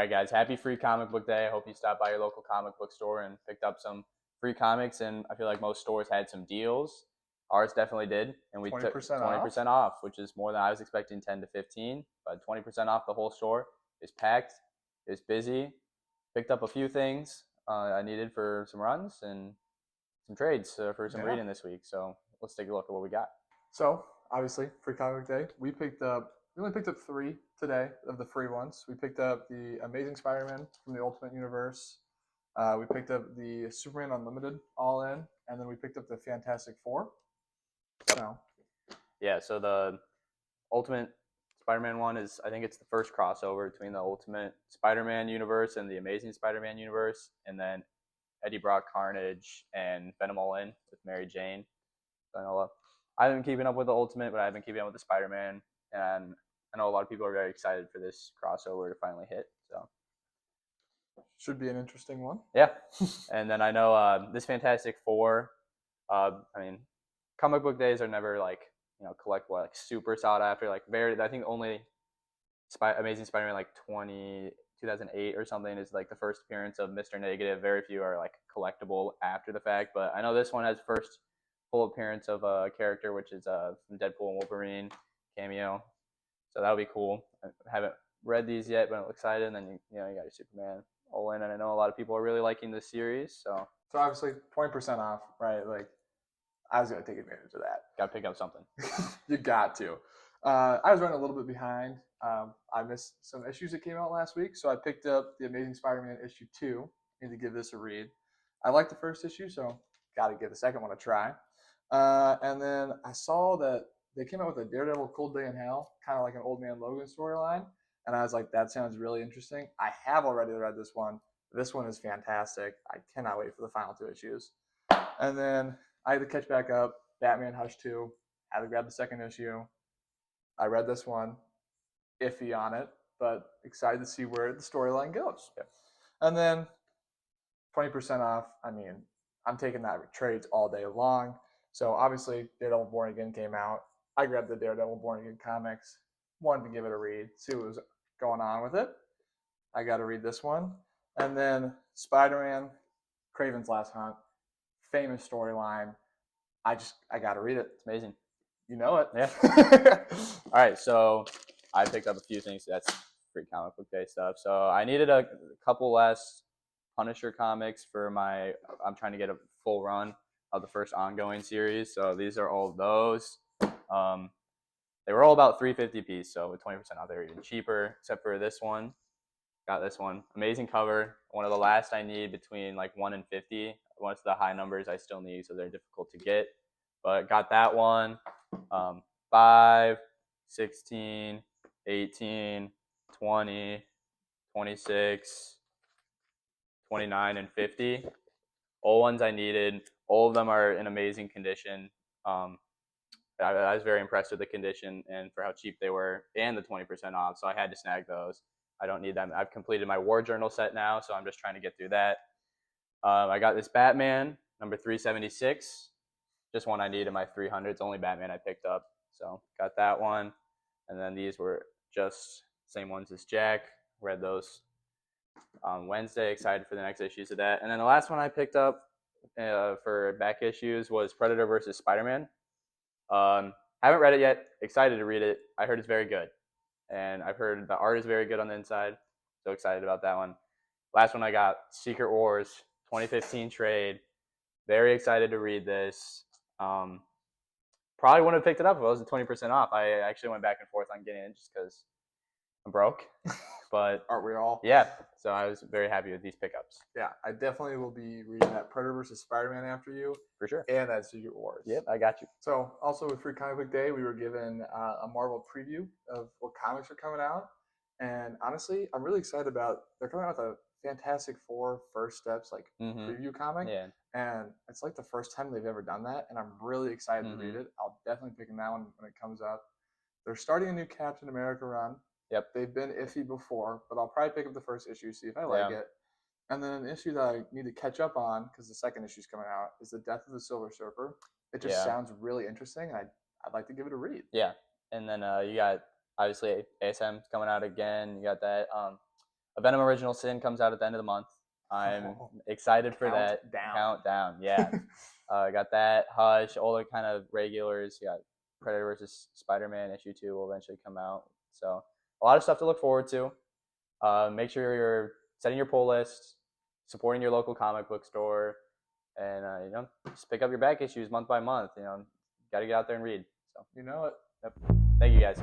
right, guys. Happy Free Comic Book Day. I hope you stopped by your local comic book store and picked up some free comics. And I feel like most stores had some deals. Ours definitely did, and we took 20% 20% off, which is more than I was expecting, 10 to 15. But 20% off the whole store. It's packed. It's busy. Picked up a few things I needed for some runs and some trades for some Yeah. reading this week. So let's take a look at what we got. So obviously, free comic book day. We only picked up 3 today of the free ones. We picked up the Amazing Spider-Man from the Ultimate Universe. We picked up the Superman Unlimited All In, and then we picked up the Fantastic Four. Yep. So Yeah, so the Ultimate Spider-Man one is, I think it's the first crossover between the Ultimate Spider-Man universe and the Amazing Spider-Man universe, and then Eddie Brock Carnage and Venom All In with Mary Jane. So I haven't been keeping up with the Ultimate, but I've been keeping up with the Spider-Man, and I know a lot of people are very excited for this crossover to finally hit. So should be an interesting one. yeah, and then I know this Fantastic Four. I mean, comic book days are never like collectible, like super sought after. Like very, I think only Amazing Spider-Man like 2008 or something is like the first appearance of Mr. Negative. Very few are like collectible after the fact, but I know this one has first full appearance of a character, which is from Deadpool and Wolverine cameo. So that'll be cool. I haven't read these yet, but I'm excited. And then you got your Superman All In, and I know a lot of people are really liking this series. So obviously 20% off, right? Like I was gonna take advantage of that. Got to pick up something. You got to. I was running a little bit behind. I missed some issues that came out last week, so I picked up the Amazing Spider-Man issue 2. Need to give this a read. I liked the first issue, so got to give the second one a try. And then I saw that they came out with a Daredevil Cold Day in Hell, kind of like an Old Man Logan storyline, and I was like, that sounds really interesting. I have already read this one. This one is fantastic. I cannot wait for the final 2 issues. And then I had to catch back up. Batman Hush 2. Had to grab the second issue. I read this one, iffy on it, but excited to see where the storyline goes. Yep. And then 20% off. I mean, I'm taking that with trades all day long. So obviously, Daredevil Born Again came out. I grabbed the Daredevil Born Again comics, wanted to give it a read, see what was going on with it. I got to read this one. And then Spider-Man, Kraven's Last Hunt, famous storyline. I got to read it. It's amazing. You know it. Yeah. All right, so I picked up a few things. That's free comic book day stuff. So I needed a couple less Punisher comics for I'm trying to get a full run of the first ongoing series. So these are all of those. They were all about $3.50 piece. So with 20% off, they're even cheaper, except for this one. Got this one. Amazing cover. One of the last I need between like 1 and 50. Once the high numbers I still need, so they're difficult to get. But got that one. 5, 16, 18, 20, 26, 29, and 50. All ones I needed. All of them are in amazing condition. I was very impressed with the condition and for how cheap they were and the 20% off. So I had to snag those. I don't need them. I've completed my War Journal set now, so I'm just trying to get through that. I got this Batman, number 376. Just one I need in my 300. It's only Batman I picked up. So got that one. And then these were just same ones as Jack. Read those on Wednesday. Excited for the next issues of that. And then the last one I picked up for back issues was Predator versus Spider-Man. Haven't read it yet. Excited to read it. I heard it's very good. And I've heard the art is very good on the inside. So excited about that one. Last one I got, Secret Wars 2015 trade. Very excited to read this. Probably wouldn't have picked it up if it wasn't 20% off. I actually went back and forth on getting it just because I'm broke. But aren't we all? Yeah. So I was very happy with these pickups. Yeah, I definitely will be reading that Predator versus Spider-Man after you. For sure. And that Secret Wars. Yep, I got you. So also with Free Comic Book Day, we were given a Marvel preview of what comics are coming out. And honestly, I'm really excited about, they're coming out with a Fantastic Four First Steps preview comic. Yeah. And it's like the first time they've ever done that. And I'm really excited to read it. I'll definitely pick that one when it comes up. They're starting a new Captain America run. Yep. They've been iffy before, but I'll probably pick up the first issue, see if I like it. And then an issue that I need to catch up on, because the second issue is coming out, is The Death of the Silver Surfer. It just sounds really interesting. I'd like to give it a read. Yeah. And then you got, obviously, ASM's coming out again. You got that. A Venom Original Sin comes out at the end of the month. I'm excited for that. Countdown, yeah. Got that. Hush, all the kind of regulars. You got Predator versus Spider-Man issue 2 will eventually come out. So a lot of stuff to look forward to. Make sure you're setting your pull list, supporting your local comic book store, and just pick up your back issues month by month. Got to get out there and read. So You know it. Yep. Thank you guys.